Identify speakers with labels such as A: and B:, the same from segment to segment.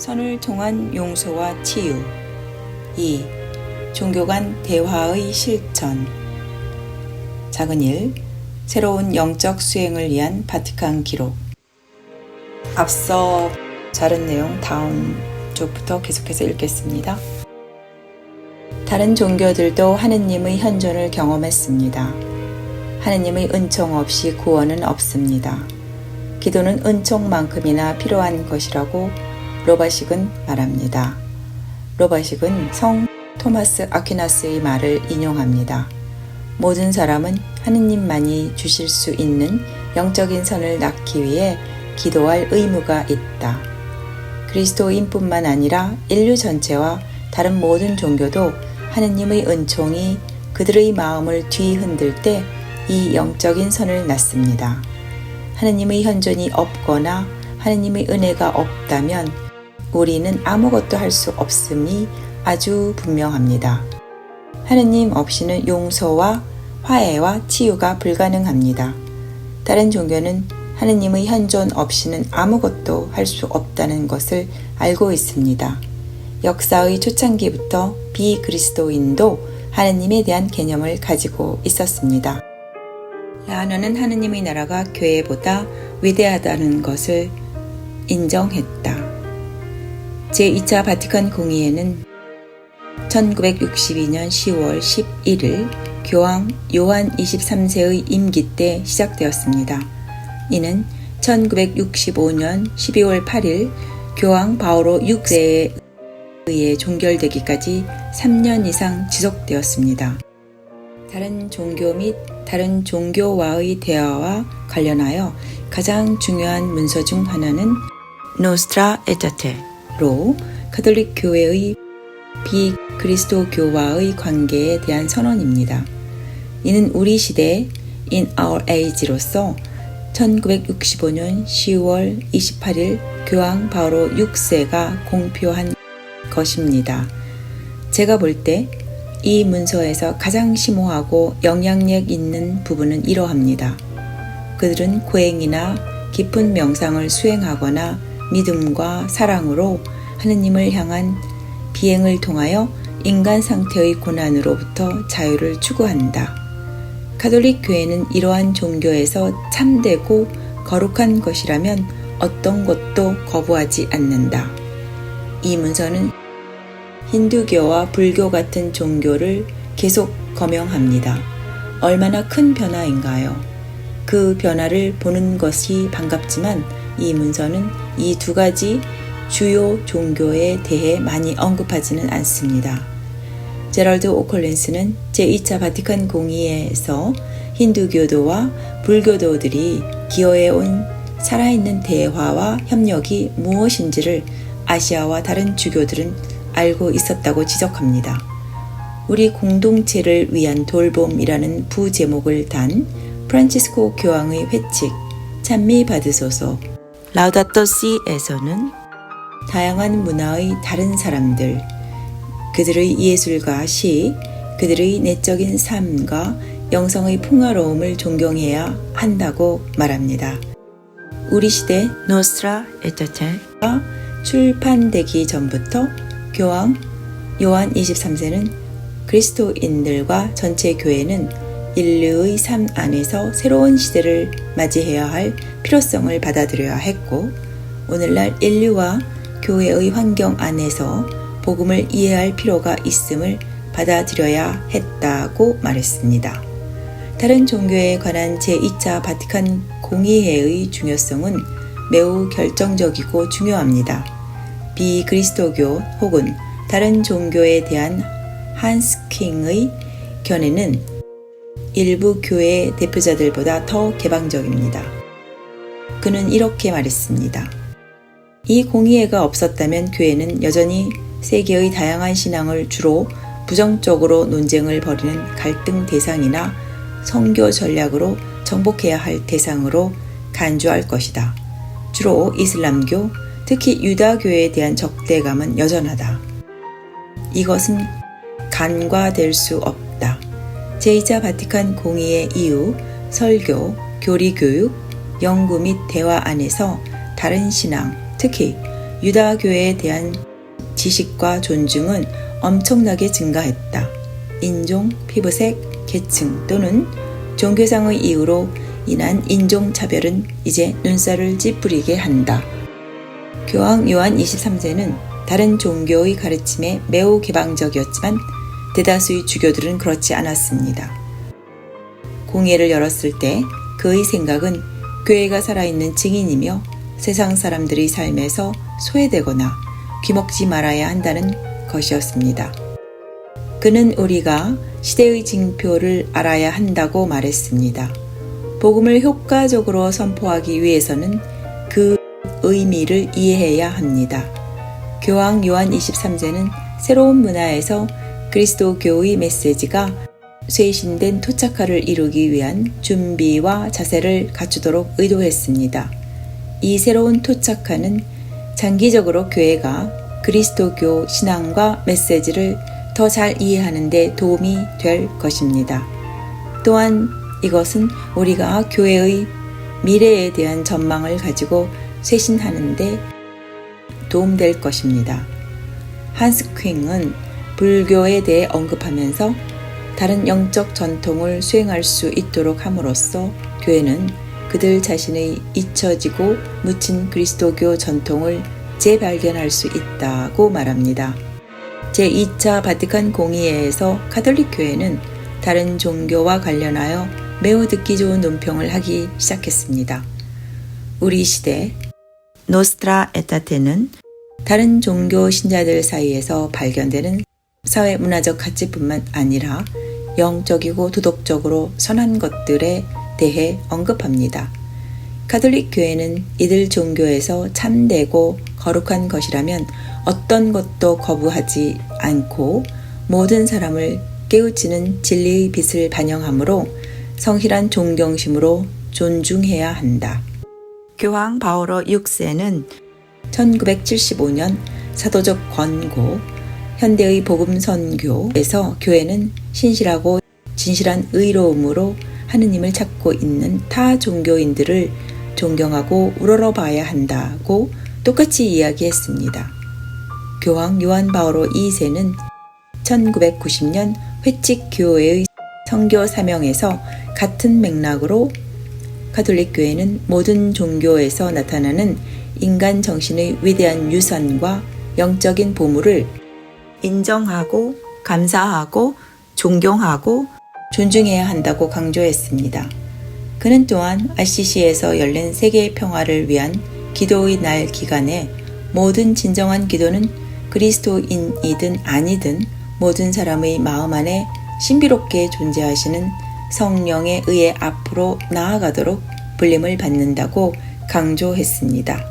A: 선을 통한 용서와 치유. 2. 종교 간 대화의 실천. 작은 일, 새로운 영적 수행을 위한 바티칸 기록. 앞서 다른 내용 다음 쪽부터 계속해서 읽겠습니다. 다른 종교들도 하느님의 현존을 경험했습니다. 하느님의 은총 없이 구원은 없습니다. 기도는 은총만큼이나 필요한 것이라고 로바식은 말합니다. 로바식은 성 토마스 아퀴나스의 말을 인용합니다. 모든 사람은 하느님만이 주실 수 있는 영적인 선을 낳기 위해 기도할 의무가 있다. 그리스도인뿐만 아니라 인류 전체와 다른 모든 종교도 하느님의 은총이 그들의 마음을 뒤흔들 때 이 영적인 선을 낳습니다. 하느님의 현존이 없거나 하느님의 은혜가 없다면 우리는 아무것도 할 수 없음이 아주 분명합니다. 하느님 없이는 용서와 화해와 치유가 불가능합니다. 다른 종교는 하느님의 현존 없이는 아무것도 할 수 없다는 것을 알고 있습니다. 역사의 초창기부터 비그리스도인도 하느님에 대한 개념을 가지고 있었습니다. 라너는 하느님의 나라가 교회보다 위대하다는 것을 인정했다. 제2차 바티칸 공의회는 1962년 10월 11일 교황 요한 23세의 임기 때 시작되었습니다. 이는 1965년 12월 8일 교황 바오로 6세에 의해 종결되기까지 3년 이상 지속되었습니다. 다른 종교 및 다른 종교와의 대화와 관련하여 가장 중요한 문서 중 하나는 노스트라 에타테로 가톨릭 교회의 비그리스도교와의 관계에 대한 선언입니다. 이는 우리 시대 In Our Age로서 1965년 10월 28일 교황 바오로 6세가 공표한 것입니다. 제가 볼 때 이 문서에서 가장 심오하고 영향력 있는 부분은 이러합니다. 그들은 고행이나 깊은 명상을 수행하거나 믿음과 사랑으로 하느님을 향한 비행을 통하여 인간 상태의 고난으로부터 자유를 추구한다. 가톨릭 교회는 이러한 종교에서 참되고 거룩한 것이라면 어떤 것도 거부하지 않는다. 이 문서는 힌두교와 불교 같은 종교를 계속 거명합니다. 얼마나 큰 변화인가요? 그 변화를 보는 것이 반갑지만 이 문서는 이 두 가지 주요 종교에 대해 많이 언급하지는 않습니다. 제럴드 오컬린스는 제2차 바티칸 공의회에서 힌두교도와 불교도들이 기여해온 살아있는 대화와 협력이 무엇인지를 아시아와 다른 주교들은 알고 있었다고 지적합니다. 우리 공동체를 위한 돌봄이라는 부제목을 단 프란치스코 교황의 회칙 찬미 받으소서 라우다토 시에서는 다양한 문화의 다른 사람들, 그들의 예술과 시, 그들의 내적인 삶과 영성의 풍요로움을 존경해야 한다고 말합니다. 우리 시대 노스트라 에타테가 출판되기 전부터 교황 요한 23세는 그리스도인들과 전체 교회는 인류의 삶 안에서 새로운 시대를 맞이해야 할 필요성을 받아들여야 했고, 오늘날 인류와 교회의 환경 안에서 복음을 이해할 필요가 있음을 받아들여야 했다고 말했습니다. 다른 종교에 관한 제2차 바티칸 공의회의 중요성은 매우 결정적이고 중요합니다. 비그리스도교 혹은 다른 종교에 대한 한스 킹의 견해는 일부 교회 대표자들보다 더 개방적입니다. 그는 이렇게 말했습니다. 이 공의회가 없었다면 교회는 여전히 세계의 다양한 신앙을 주로 부정적으로 논쟁을 벌이는 갈등 대상이나 선교 전략으로 정복해야 할 대상으로 간주할 것이다. 주로 이슬람교, 특히 유다교에 대한 적대감은 여전하다. 이것은 간과될 수 없다. 제2차 바티칸 공의회 이후 설교, 교리교육, 연구 및 대화 안에서 다른 신앙, 특히 유다 교회에 대한 지식과 존중은 엄청나게 증가했다. 인종, 피부색, 계층 또는 종교상의 이유로 인한 인종차별은 이제 눈살을 찌푸리게 한다. 교황 요한 23세는 다른 종교의 가르침에 매우 개방적이었지만 대다수의 주교들은 그렇지 않았습니다. 공회를 열었을 때 그의 생각은 교회가 살아있는 증인이며 세상 사람들의 삶에서 소외되거나 귀먹지 말아야 한다는 것이었습니다. 그는 우리가 시대의 징표를 알아야 한다고 말했습니다. 복음을 효과적으로 선포하기 위해서는 그 의미를 이해해야 합니다. 교황 요한 23세는 새로운 문화에서 그리스도교의 메시지가 쇄신된 토착화를 이루기 위한 준비와 자세를 갖추도록 의도했습니다. 이 새로운 토착화는 장기적으로 교회가 그리스도교 신앙과 메시지를 더 잘 이해하는 데 도움이 될 것입니다. 또한 이것은 우리가 교회의 미래에 대한 전망을 가지고 쇄신하는 데 도움될 것입니다. 한스 퀼은 불교에 대해 언급하면서 다른 영적 전통을 수행할 수 있도록 함으로써 교회는 그들 자신의 잊혀지고 묻힌 그리스도교 전통을 재발견할 수 있다고 말합니다. 제2차 바티칸 공의회에서 가톨릭 교회는 다른 종교와 관련하여 매우 듣기 좋은 논평을 하기 시작했습니다. 우리 시대 노스트라 에타테는 다른 종교 신자들 사이에서 발견되는 사회 문화적 가치뿐만 아니라 영적이고 도덕적으로 선한 것들에 대해 언급합니다. 가톨릭 교회는 이들 종교에서 참되고 거룩한 것이라면 어떤 것도 거부하지 않고 모든 사람을 깨우치는 진리의 빛을 반영하므로 성실한 존경심으로 존중해야 한다. 교황 바오로 6세는 1975년 사도적 권고 현대의 복음 선교에서 교회는 신실하고 진실한 의로움으로 하느님을 찾고 있는 타 종교인들을 존경하고 우러러봐야 한다고 똑같이 이야기했습니다. 교황 요한 바오로 2세는 1990년 회칙 교회의 선교 사명에서 같은 맥락으로 가톨릭 교회는 모든 종교에서 나타나는 인간 정신의 위대한 유산과 영적인 보물을 인정하고 감사하고 존경하고 존중해야 한다고 강조했습니다. 그는 또한 RCC에서 열린 세계 평화를 위한 기도의 날 기간에 모든 진정한 기도는 그리스도인이든 아니든 모든 사람의 마음 안에 신비롭게 존재하시는 성령에 의해 앞으로 나아가도록 불림을 받는다고 강조했습니다.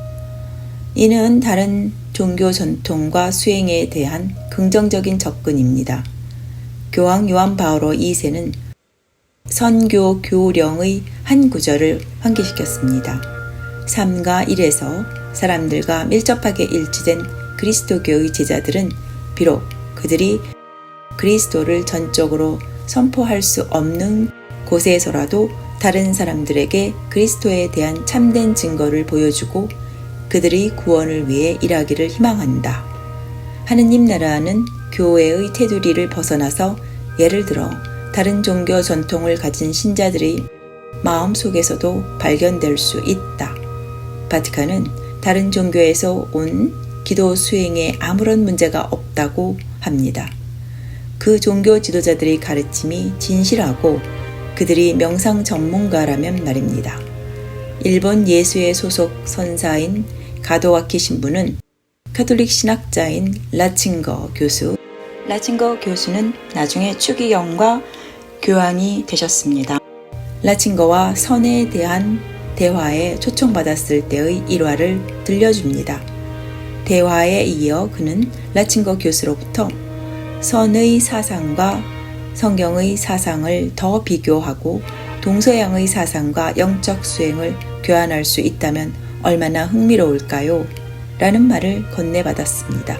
A: 이는 다른 종교 전통과 수행에 대한 긍정적인 접근입니다. 교황 요한 바오로 2세는 선교 교령의 한 구절을 환기시켰습니다. 3과 1에서 사람들과 밀접하게 일치된 그리스도교의 제자들은 비록 그들이 그리스도를 전적으로 선포할 수 없는 곳에서라도 다른 사람들에게 그리스도에 대한 참된 증거를 보여주고 그들의 구원을 위해 일하기를 희망한다. 하느님 나라는 교회의 테두리를 벗어나서 예를 들어 다른 종교 전통을 가진 신자들의 마음 속에서도 발견될 수 있다. 바티칸은 다른 종교에서 온 기도 수행에 아무런 문제가 없다고 합니다. 그 종교 지도자들의 가르침이 진실하고 그들이 명상 전문가라면 말입니다. 일본 예수회 소속 선사인 가도와키 신부는 가톨릭 신학자인 라칭거 교수. 라칭거 교수는 나중에 추기경과 교황이 되셨습니다. 라칭거와 선에 대한 대화에 초청받았을 때의 일화를 들려줍니다. 대화에 이어 그는 라칭거 교수로부터 선의 사상과 성경의 사상을 더 비교하고 동서양의 사상과 영적 수행을 교환할 수 있다면 얼마나 흥미로울까요? 라는 말을 건네받았습니다.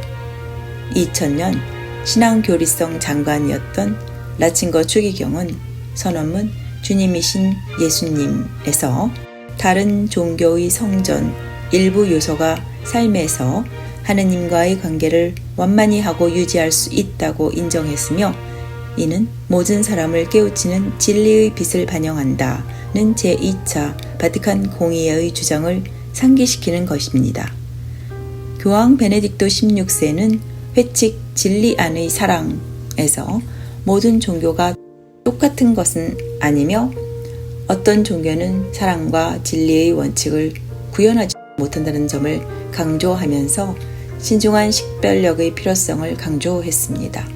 A: 2000년 신앙교리성 장관이었던 라칭거 추기경은 선언문 주님이신 예수님에서 다른 종교의 성전 일부 요소가 삶에서 하느님과의 관계를 완만히 하고 유지할 수 있다고 인정했으며 이는 모든 사람을 깨우치는 진리의 빛을 반영한다는 제2차 바티칸 공의회의 주장을 상기시키는 것입니다. 교황 베네딕토 16세는 회칙 진리 안의 사랑에서 모든 종교가 똑같은 것은 아니며 어떤 종교는 사랑과 진리의 원칙을 구현하지 못한다는 점을 강조하면서 신중한 식별력의 필요성을 강조했습니다.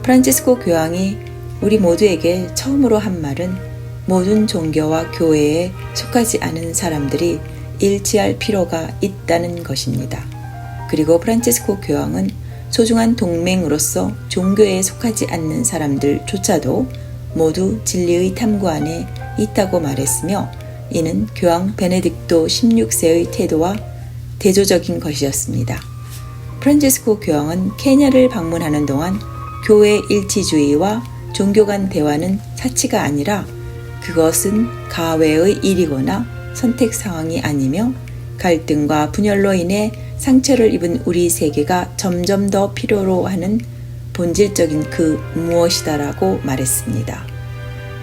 A: 프란치스코 교황이 우리 모두에게 처음으로 한 말은 모든 종교와 교회에 속하지 않은 사람들이 일치할 필요가 있다는 것입니다. 그리고 프란치스코 교황은 소중한 동맹으로서 종교에 속하지 않는 사람들조차도 모두 진리의 탐구 안에 있다고 말했으며 이는 교황 베네딕토 16세의 태도와 대조적인 것이었습니다. 프란치스코 교황은 케냐를 방문하는 동안 교회 일치주의와 종교 간 대화는 사치가 아니라 그것은 가외의 일이거나 선택 상황이 아니며 갈등과 분열로 인해 상처를 입은 우리 세계가 점점 더 필요로 하는 본질적인 그 무엇이다라고 말했습니다.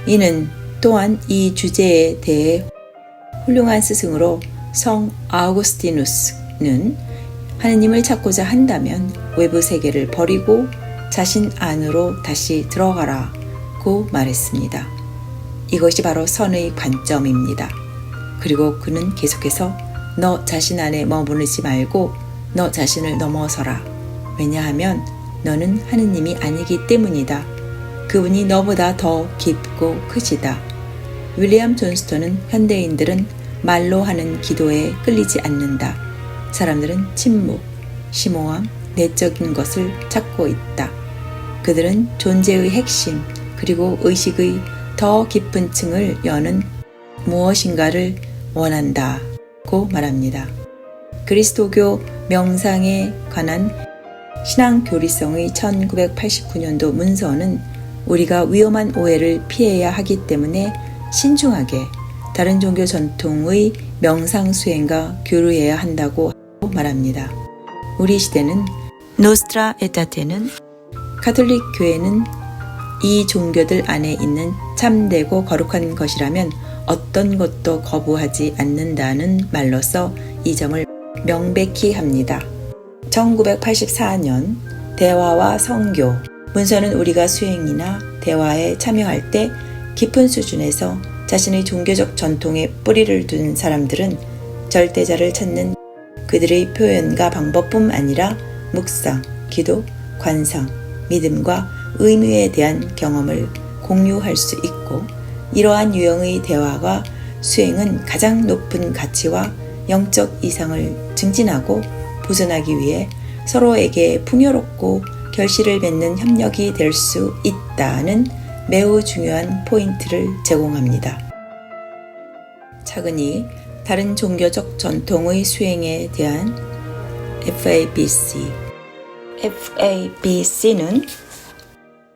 A: 이는 또한 이 주제에 대해 훌륭한 스승으로 성 아우구스티누스는 하느님을 찾고자 한다면 외부 세계를 버리고 자신 안으로 다시 들어가라고 말했습니다. 이것이 바로 선의 관점입니다. 그리고 그는 계속해서 너 자신 안에 머무르지 말고 너 자신을 넘어서라. 왜냐하면 너는 하느님이 아니기 때문이다. 그분이 너보다 더 깊고 크시다. 윌리엄 존스턴은 현대인들은 말로 하는 기도에 끌리지 않는다. 사람들은 침묵, 심오함, 내적인 것을 찾고 있다. 그들은 존재의 핵심 그리고 의식의 더 깊은 층을 여는 무엇인가를 원한다고 말합니다. 그리스도교 명상에 관한 신앙교리성의 1989년도 문서는 우리가 위험한 오해를 피해야 하기 때문에 신중하게 다른 종교 전통의 명상 수행과 교류해야 한다고 말합니다. 우리 시대는 노스트라 에타테는 가톨릭 교회는 이 종교들 안에 있는 참되고 거룩한 것이라면 어떤 것도 거부하지 않는다는 말로써 이 점을 명백히 합니다. 1984년 대화와 성교 문서는 우리가 수행이나 대화에 참여할 때 깊은 수준에서 자신의 종교적 전통에 뿌리를 둔 사람들은 절대자를 찾는 그들의 표현과 방법뿐 아니라 묵상, 기도, 관상, 믿음과 의무에 대한 경험을 공유할 수 있고 이러한 유형의 대화와 수행은 가장 높은 가치와 영적 이상을 증진하고 보존하기 위해 서로에게 풍요롭고 결실을 맺는 협력이 될 수 있다는 매우 중요한 포인트를 제공합니다. 차근히 다른 종교적 전통의 수행에 대한 FABC는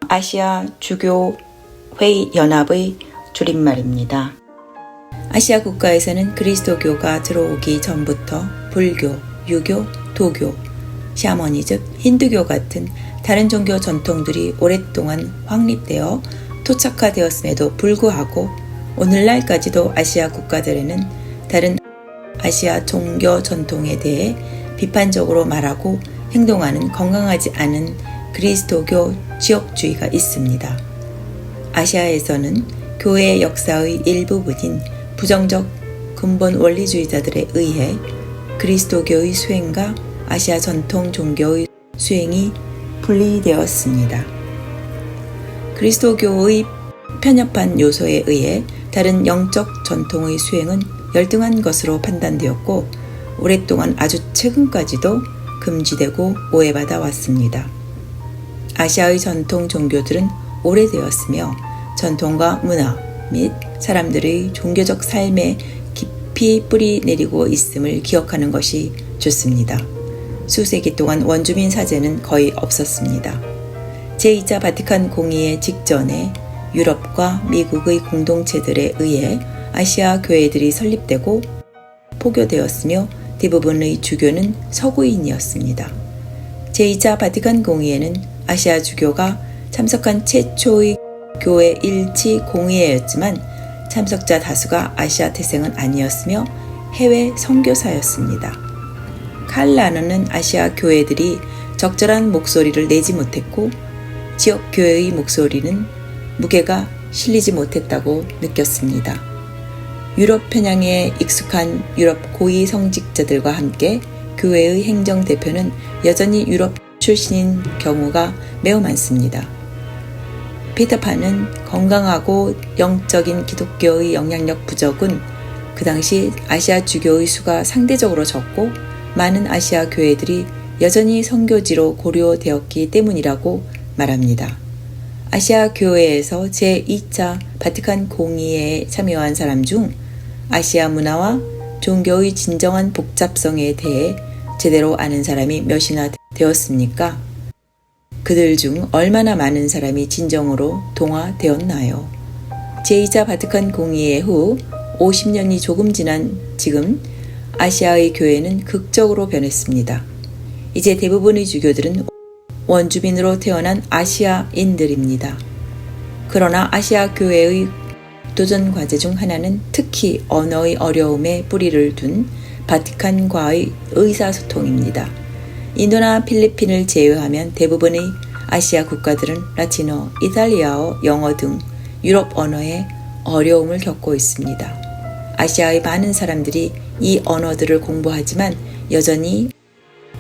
A: 아시아 주교회 연합의 줄임말입니다. 아시아 국가에서는 그리스도교가 들어오기 전부터 불교, 유교, 도교, 샤머니즘, 힌두교 같은 다른 종교 전통들이 오랫동안 확립되어 토착화되었음에도 불구하고 오늘날까지도 아시아 국가들에는 다른 아시아 종교 전통에 대해 비판적으로 말하고 행동하는 건강하지 않은 그리스도교 지역주의가 있습니다. 아시아에서는 교회의 역사의 일부분인 부정적 근본 원리주의자들에 의해 그리스도교의 수행과 아시아 전통 종교의 수행이 분리되었습니다. 그리스도교의 편협한 요소에 의해 다른 영적 전통의 수행은 열등한 것으로 판단되었고 오랫동안 아주 최근까지도 금지되고 오해받아 왔습니다. 아시아의 전통 종교들은 오래되었으며 전통과 문화 및 사람들의 종교적 삶에 깊이 뿌리 내리고 있음을 기억하는 것이 좋습니다. 수세기 동안 원주민 사제는 거의 없었습니다. 제2차 바티칸 공의회 직전에 유럽과 미국의 공동체들에 의해 아시아 교회들이 설립되고 포교되었으며 대부분의 주교는 서구인이었습니다. 제2차 바티칸 공의회는 아시아 주교가 참석한 최초의 교회 일치 공의회였지만 참석자 다수가 아시아 태생은 아니었으며 해외 선교사였습니다. 칼 라너는 아시아 교회들이 적절한 목소리를 내지 못했고 지역 교회의 목소리는 무게가 실리지 못했다고 느꼈습니다. 유럽 편향에 익숙한 유럽 고위 성직자들과 함께 교회의 행정대표는 여전히 유럽 출신인 경우가 매우 많습니다. 피터판은 건강하고 영적인 기독교의 영향력 부족은 그 당시 아시아 주교의 수가 상대적으로 적고 많은 아시아 교회들이 여전히 선교지로 고려되었기 때문이라고 말합니다. 아시아 교회에서 제2차 바티칸 공의회에 참여한 사람 중 아시아 문화와 종교의 진정한 복잡성에 대해 제대로 아는 사람이 몇이나 되었습니까? 그들 중 얼마나 많은 사람이 진정으로 동화되었나요? 제2차 바티칸 공의회 후 50년이 조금 지난 지금 아시아의 교회는 극적으로 변했습니다. 이제 대부분의 주교들은 원주민으로 태어난 아시아인들입니다. 그러나 아시아 교회의 도전 과제 중 하나는 특히 언어의 어려움에 뿌리를 둔 바티칸과의 의사소통입니다. 인도나 필리핀을 제외하면 대부분의 아시아 국가들은 라틴어, 이탈리아어, 영어 등 유럽 언어에 어려움을 겪고 있습니다. 아시아의 많은 사람들이 이 언어들을 공부하지만 여전히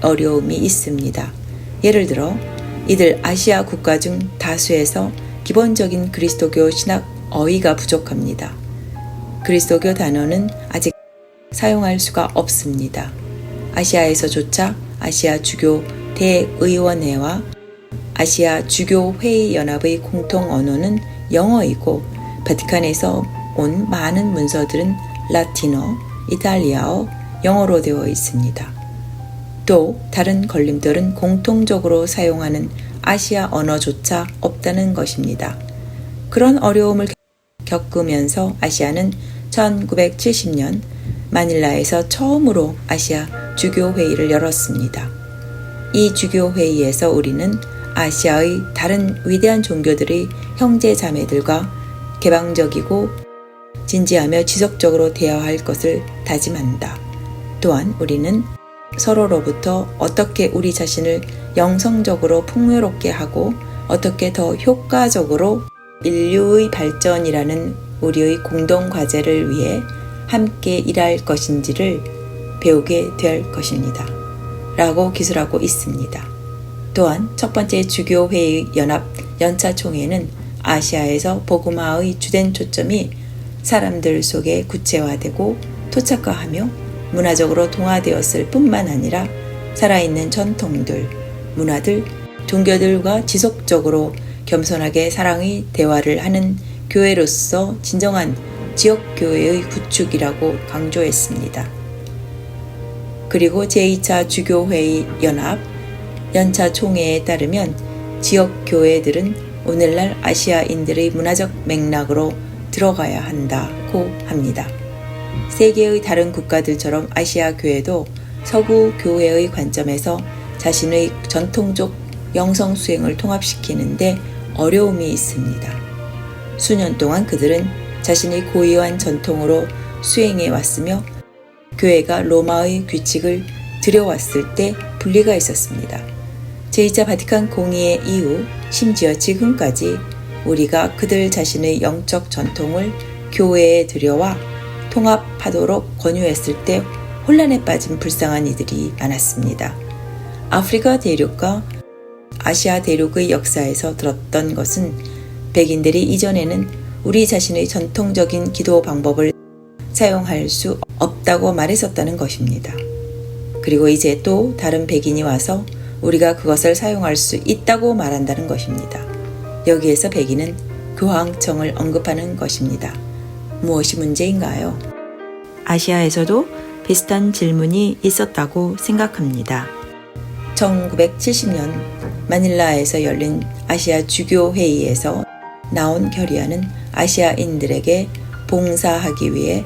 A: 어려움이 있습니다. 예를 들어 이들 아시아 국가 중 다수에서 기본적인 그리스도교 신학 어휘가 부족합니다. 그리스도교 단어는 아직 사용할 수가 없습니다. 아시아에서조차 아시아 주교 대의원회와 아시아 주교회의 연합의 공통 언어는 영어이고 바티칸에서 온 많은 문서들은 라틴어, 이탈리아어, 영어로 되어 있습니다. 또 다른 걸림돌은 공통적으로 사용하는 아시아 언어조차 없다는 것입니다. 그런 어려움을 겪으면서 아시아는 1970년 마닐라에서 처음으로 아시아 주교회의를 열었습니다. 이 주교회의에서 우리는 아시아의 다른 위대한 종교들의 형제 자매들과 개방적이고 진지하며 지속적으로 대화할 것을 다짐한다. 또한 우리는 서로로부터 어떻게 우리 자신을 영성적으로 풍요롭게 하고 어떻게 더 효과적으로 인류의 발전이라는 우리의 공동 과제를 위해 함께 일할 것인지를 배우게 될 것입니다. 라고 기술하고 있습니다. 또한 첫 번째 주교회의 연합 연차 총회는 아시아에서 복음화의 주된 초점이 사람들 속에 구체화되고 토착화하며 문화적으로 동화되었을 뿐만 아니라 살아있는 전통들, 문화들, 종교들과 지속적으로 겸손하게 사랑의 대화를 하는 교회로서 진정한 지역교회의 구축이라고 강조했습니다. 그리고 제2차 주교회의 연합 연차 총회에 따르면 지역교회들은 오늘날 아시아인들의 문화적 맥락으로 들어가야 한다고 합니다. 세계의 다른 국가들처럼 아시아 교회도 서구 교회의 관점에서 자신의 전통적 영성 수행을 통합시키는데 어려움이 있습니다. 수년 동안 그들은 자신의 고유한 전통으로 수행해 왔으며 교회가 로마의 규칙을 들여왔을 때 분리가 있었습니다. 제2차 바티칸 공의회 이후 심지어 지금까지 우리가 그들 자신의 영적 전통을 교회에 들여와 통합하도록 권유했을 때 혼란에 빠진 불쌍한 이들이 많았습니다. 아프리카 대륙과 아시아 대륙의 역사에서 들었던 것은 백인들이 이전에는 우리 자신의 전통적인 기도 방법을 사용할 수 없다고 말했었다는 것입니다. 그리고 이제 또 다른 백인이 와서 우리가 그것을 사용할 수 있다고 말한다는 것입니다. 여기에서 백인은 교황청을 언급하는 것입니다. 무엇이 문제인가요? 아시아에서도 비슷한 질문이 있었다고 생각합니다. 1970년 마닐라에서 열린 아시아 주교회의에서 나온 결의안은 아시아인들에게 봉사하기 위해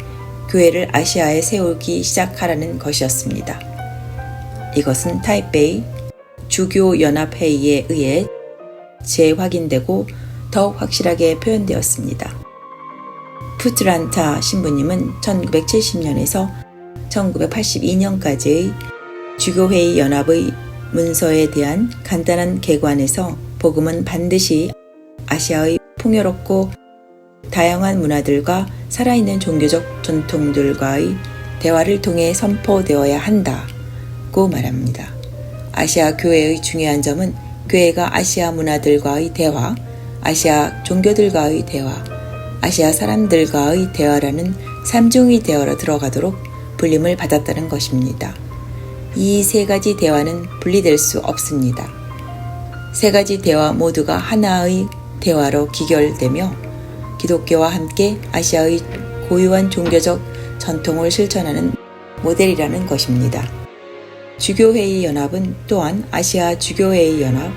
A: 교회를 아시아에 세우기 시작하라는 것이었습니다. 이것은 타이베이 주교연합회의에 의해 재확인되고 더욱 확실하게 표현되었습니다. 푸트란타 신부님은 1970년에서 1982년까지의 주교회의 연합의 문서에 대한 간단한 개관에서 복음은 반드시 아시아의 풍요롭고 다양한 문화들과 살아있는 종교적 전통들과의 대화를 통해 선포되어야 한다고 말합니다. 아시아 교회의 중요한 점은 교회가 아시아 문화들과의 대화, 아시아 종교들과의 대화, 아시아 사람들과의 대화라는 삼중의 대화로 들어가도록 불림을 받았다는 것입니다. 이 세 가지 대화는 분리될 수 없습니다. 세 가지 대화 모두가 하나의 대화로 기결되며 기독교와 함께 아시아의 고유한 종교적 전통을 실천하는 모델이라는 것입니다. 주교회의 연합은 또한 아시아 주교회의 연합,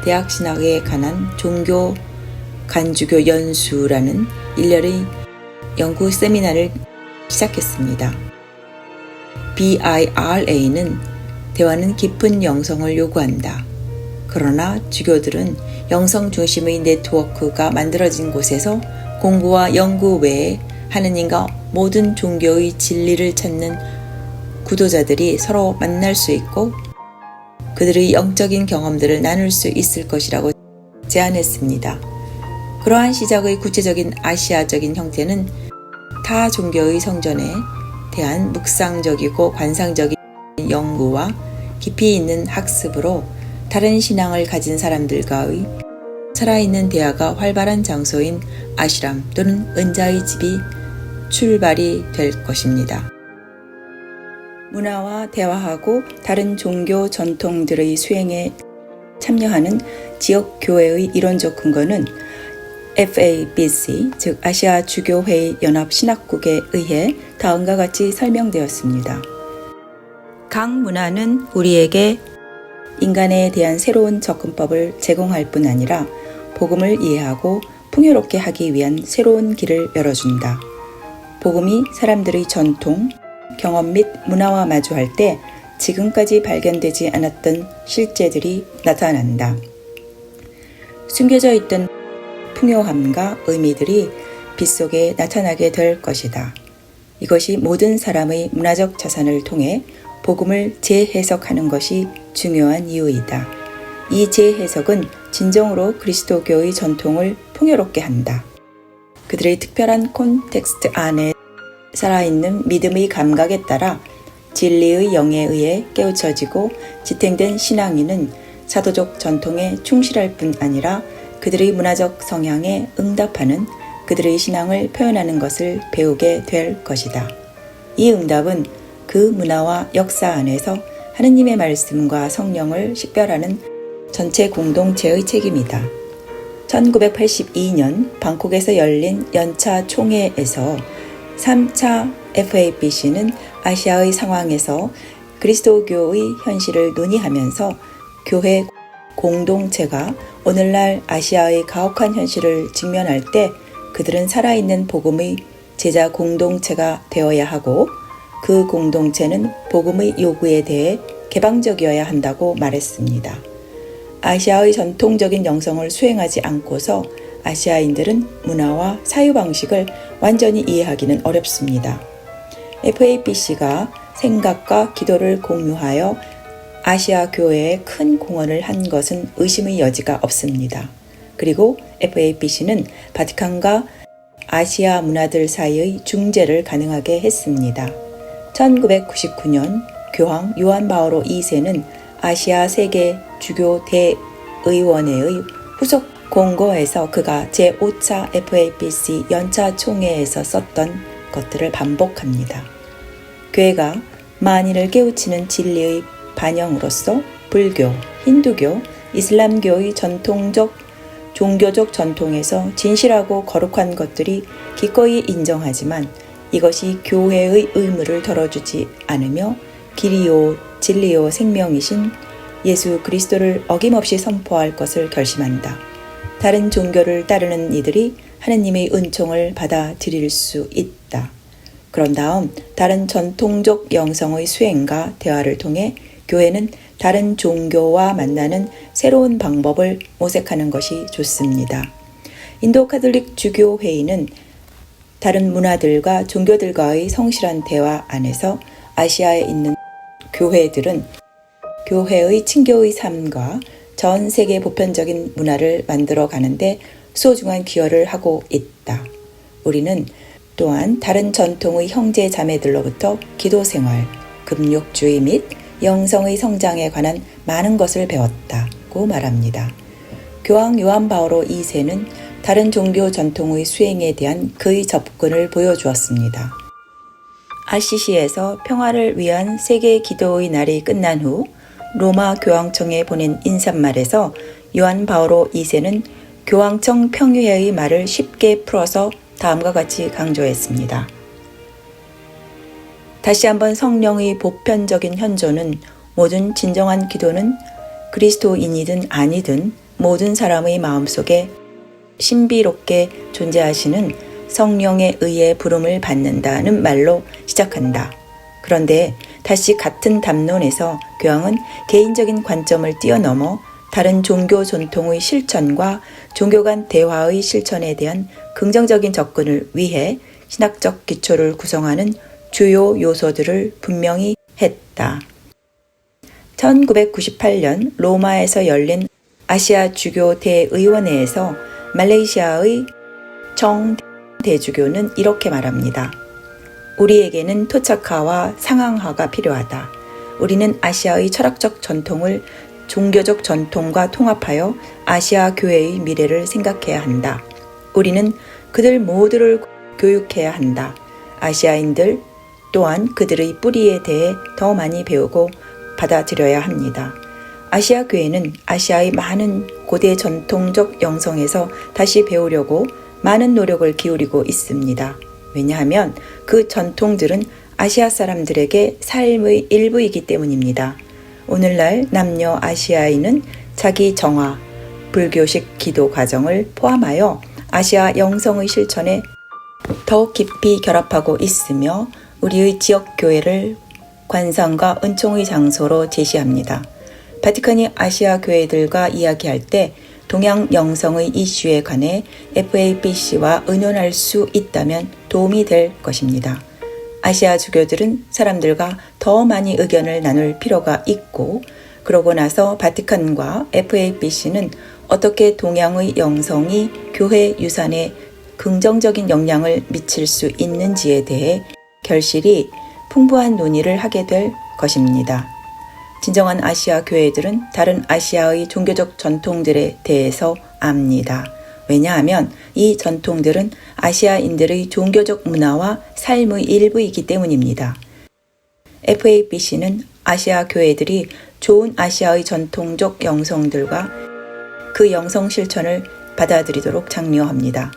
A: 대학신학에 관한 종교 간주교 연수라는 일련의 연구 세미나를 시작했습니다. BIRA는 대화는 깊은 영성을 요구한다. 그러나 주교들은 영성 중심의 네트워크가 만들어진 곳에서 공부와 연구 외에 하느님과 모든 종교의 진리를 찾는 구도자들이 서로 만날 수 있고 그들의 영적인 경험들을 나눌 수 있을 것이라고 제안했습니다. 그러한 시작의 구체적인 아시아적인 형태는 타 종교의 성전에 대한 묵상적이고 관상적인 연구와 깊이 있는 학습으로 다른 신앙을 가진 사람들과의 살아있는 대화가 활발한 장소인 아시람 또는 은자의 집이 출발이 될 것입니다. 문화와 대화하고 다른 종교 전통들의 수행에 참여하는 지역 교회의 이론적 근거는 FABC, 즉 아시아 주교회의 연합 신학국에 의해 다음과 같이 설명되었습니다. 각 문화는 우리에게 인간에 대한 새로운 접근법을 제공할 뿐 아니라 복음을 이해하고 풍요롭게 하기 위한 새로운 길을 열어준다. 복음이 사람들의 전통, 경험 및 문화와 마주할 때 지금까지 발견되지 않았던 실제들이 나타난다. 숨겨져 있던 풍요함과 의미들이 빛 속에 나타나게 될 것이다. 이것이 모든 사람의 문화적 자산을 통해 복음을 재해석하는 것이 중요한 이유이다. 이 재해석은 진정으로 그리스도교의 전통을 풍요롭게 한다. 그들의 특별한 콘텍스트 안에 살아있는 믿음의 감각에 따라 진리의 영에 의해 깨우쳐지고 지탱된 신앙인은 사도적 전통에 충실할 뿐 아니라 그들의 문화적 성향에 응답하는 그들의 신앙을 표현하는 것을 배우게 될 것이다. 이 응답은 그 문화와 역사 안에서 하느님의 말씀과 성령을 식별하는 전체 공동체의 책임이다. 1982년 방콕에서 열린 연차 총회에서 3차 FABC는 아시아의 상황에서 그리스도교의 현실을 논의하면서 교회 공동체가 오늘날 아시아의 가혹한 현실을 직면할 때 그들은 살아있는 복음의 제자 공동체가 되어야 하고 그 공동체는 복음의 요구에 대해 개방적이어야 한다고 말했습니다. 아시아의 전통적인 영성을 수행하지 않고서 아시아인들은 문화와 사유방식을 완전히 이해하기는 어렵습니다. FABC가 생각과 기도를 공유하여 아시아 교회에 큰 공헌을 한 것은 의심의 여지가 없습니다. 그리고 FABC는 바티칸과 아시아 문화들 사이의 중재를 가능하게 했습니다. 1999년 교황 요한 바오로 2세는 아시아 세계 주교 대의원회의 후속 공고에서 그가 제5차 FABC 연차 총회에서 썼던 것들을 반복합니다. 교회가 만인을 깨우치는 진리의 반영으로서 불교, 힌두교, 이슬람교의 전통적 종교적 전통에서 진실하고 거룩한 것들이 기꺼이 인정하지만 이것이 교회의 의무를 덜어주지 않으며 길이요 진리요 생명이신 예수 그리스도를 어김없이 선포할 것을 결심한다. 다른 종교를 따르는 이들이 하느님의 은총을 받아들일 수 있다. 그런 다음 다른 전통적 영성의 수행과 대화를 통해 교회는 다른 종교와 만나는 새로운 방법을 모색하는 것이 좋습니다. 인도 카톨릭 주교 회의는 다른 문화들과 종교들과의 성실한 대화 안에서 아시아에 있는 교회들은 교회의 친교의 삶과 전 세계 보편적인 문화를 만들어 가는데 소중한 기여를 하고 있다. 우리는 또한 다른 전통의 형제 자매들로부터 기도 생활, 금욕주의 및 영성의 성장에 관한 많은 것을 배웠다고 말합니다. 교황 요한 바오로 2세는 다른 종교 전통의 수행에 대한 그의 접근을 보여주었습니다. 아시시에서 평화를 위한 세계 기도의 날이 끝난 후 로마 교황청에 보낸 인사말에서 요한 바오로 2세는 교황청 평유회의 말을 쉽게 풀어서 다음과 같이 강조했습니다. 다시 한번 성령의 보편적인 현존은 모든 진정한 기도는 그리스도인이든 아니든 모든 사람의 마음속에 신비롭게 존재하시는 성령에 의해 부름을 받는다는 말로 시작한다. 그런데 다시 같은 담론에서 교황은 개인적인 관점을 뛰어넘어 다른 종교 전통의 실천과 종교 간 대화의 실천에 대한 긍정적인 접근을 위해 신학적 기초를 구성하는 주요 요소들을 분명히 했다. 1998년 로마에서 열린 아시아 주교 대의원회에서 말레이시아의 정 대주교는 이렇게 말합니다. 우리에게는 토착화와 상황화가 필요하다. 우리는 아시아의 철학적 전통을 종교적 전통과 통합하여 아시아 교회의 미래를 생각해야 한다. 우리는 그들 모두를 교육해야 한다. 아시아인들 또한 그들의 뿌리에 대해 더 많이 배우고 받아들여야 합니다. 아시아 교회는 아시아의 많은 고대 전통적 영성에서 다시 배우려고 많은 노력을 기울이고 있습니다. 왜냐하면 그 전통들은 아시아 사람들에게 삶의 일부이기 때문입니다. 오늘날 남녀 아시아인은 자기 정화, 불교식 기도 과정을 포함하여 아시아 영성의 실천에 더 깊이 결합하고 있으며 우리의 지역 교회를 관상과 은총의 장소로 제시합니다. 바티칸이 아시아 교회들과 이야기할 때 동양 영성의 이슈에 관해 FABC와 의논할 수 있다면 도움이 될 것입니다. 아시아 주교들은 사람들과 더 많이 의견을 나눌 필요가 있고 그러고 나서 바티칸과 FABC는 어떻게 동양의 영성이 교회 유산에 긍정적인 영향을 미칠 수 있는지에 대해 결실이 풍부한 논의를 하게 될 것입니다. 진정한 아시아 교회들은 다른 아시아의 종교적 전통들에 대해서 압니다. 왜냐하면 이 전통들은 아시아인들의 종교적 문화와 삶의 일부이기 때문입니다. FABC는 아시아 교회들이 좋은 아시아의 전통적 영성들과 그 영성 실천을 받아들이도록 장려합니다.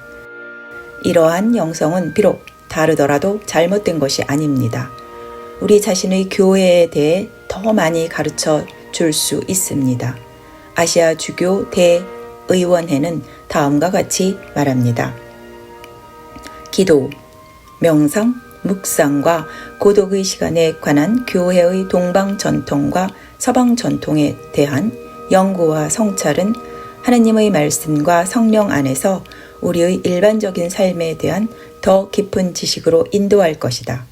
A: 이러한 영성은 비록 다르더라도 잘못된 것이 아닙니다. 우리 자신의 교회에 대해 더 많이 가르쳐 줄 수 있습니다. 아시아 주교 대의원회는 다음과 같이 말합니다. 기도, 명상, 묵상과 고독의 시간에 관한 교회의 동방 전통과 서방 전통에 대한 연구와 성찰은 하나님의 말씀과 성령 안에서 우리의 일반적인 삶에 대한 더 깊은 지식으로 인도할 것이다.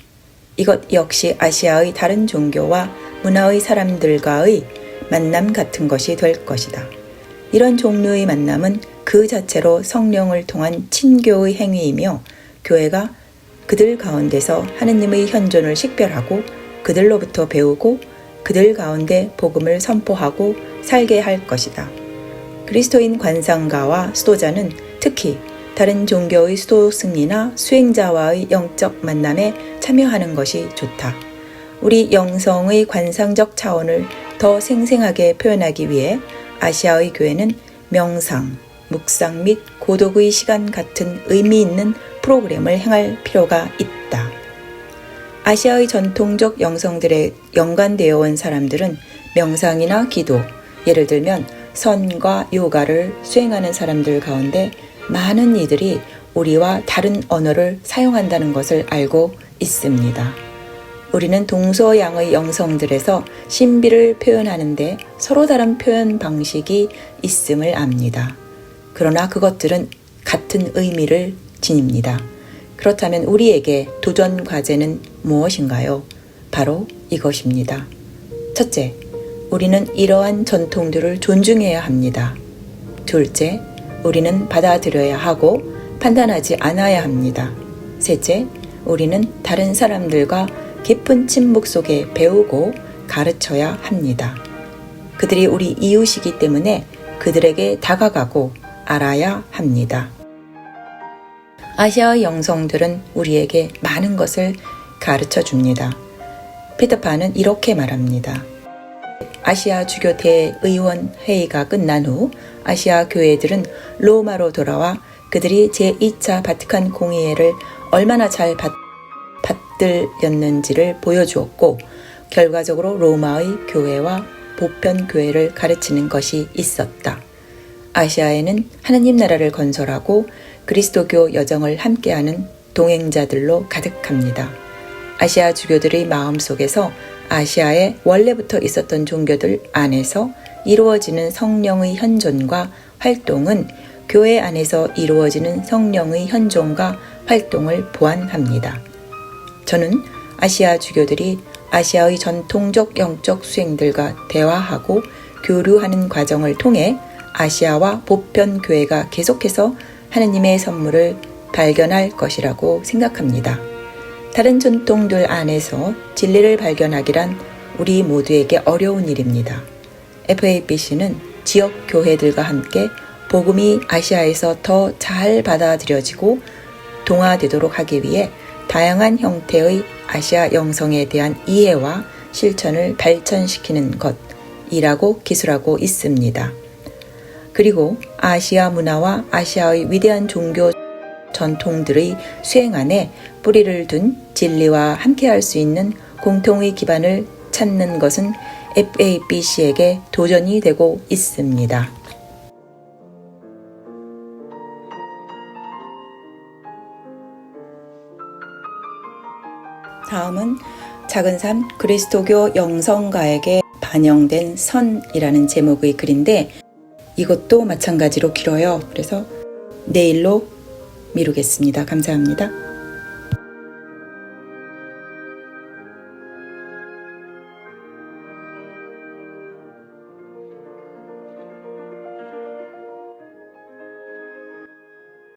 A: 이것 역시 아시아의 다른 종교와 문화의 사람들과의 만남 같은 것이 될 것이다. 이런 종류의 만남은 그 자체로 성령을 통한 친교의 행위이며 교회가 그들 가운데서 하느님의 현존을 식별하고 그들로부터 배우고 그들 가운데 복음을 선포하고 살게 할 것이다. 그리스도인 관상가와 수도자는 특히 다른 종교의 수도 승리나 수행자와의 영적 만남에 참여하는 것이 좋다. 우리 영성의 관상적 차원을 더 생생하게 표현하기 위해 아시아의 교회는 명상, 묵상 및 고독의 시간 같은 의미 있는 프로그램을 행할 필요가 있다. 아시아의 전통적 영성들에 연관되어 온 사람들은 명상이나 기도, 예를 들면 선과 요가를 수행하는 사람들 가운데 많은 이들이 우리와 다른 언어를 사용한다는 것을 알고 있습니다. 우리는 동서양의 영성들에서 신비를 표현하는데 서로 다른 표현 방식이 있음을 압니다. 그러나 그것들은 같은 의미를 지닙니다. 그렇다면 우리에게 도전 과제는 무엇인가요? 바로 이것입니다. 첫째, 우리는 이러한 전통들을 존중해야 합니다. 둘째, 우리는 받아들여야 하고 판단하지 않아야 합니다. 셋째, 우리는 다른 사람들과 깊은 침묵 속에 배우고 가르쳐야 합니다. 그들이 우리 이웃이기 때문에 그들에게 다가가고 알아야 합니다. 아시아의 영성들은 우리에게 많은 것을 가르쳐 줍니다. 피터판은 이렇게 말합니다. 아시아 주교 대의원 회의가 끝난 후 아시아 교회들은 로마로 돌아와 그들이 제2차 바티칸 공의회를 얼마나 잘 받들였는지를 보여주었고 결과적으로 로마의 교회와 보편 교회를 가르치는 것이 있었다. 아시아에는 하느님 나라를 건설하고 그리스도교 여정을 함께하는 동행자들로 가득합니다. 아시아 주교들의 마음속에서 아시아에 원래부터 있었던 종교들 안에서 이루어지는 성령의 현존과 활동은 교회 안에서 이루어지는 성령의 현존과 활동을 보완합니다. 저는 아시아 주교들이 아시아의 전통적 영적 수행들과 대화하고 교류하는 과정을 통해 아시아와 보편 교회가 계속해서 하느님의 선물을 발견할 것이라고 생각합니다. 다른 전통들 안에서 진리를 발견하기란 우리 모두에게 어려운 일입니다. FABC는 지역 교회들과 함께 복음이 아시아에서 더 잘 받아들여지고 동화되도록 하기 위해 다양한 형태의 아시아 영성에 대한 이해와 실천을 발전시키는 것이라고 기술하고 있습니다. 그리고 아시아 문화와 아시아의 위대한 종교 전통들의 수행 안에 뿌리를 둔 진리와 함께할 수 있는 공통의 기반을 찾는 것은 FABC에게 도전이 되고 있습니다. 다음은 작은 삶 그리스도교 영성가에게 반영된 선이라는 제목의 글인데 이것도 마찬가지로 길어요. 그래서 내일로 미루겠습니다. 감사합니다.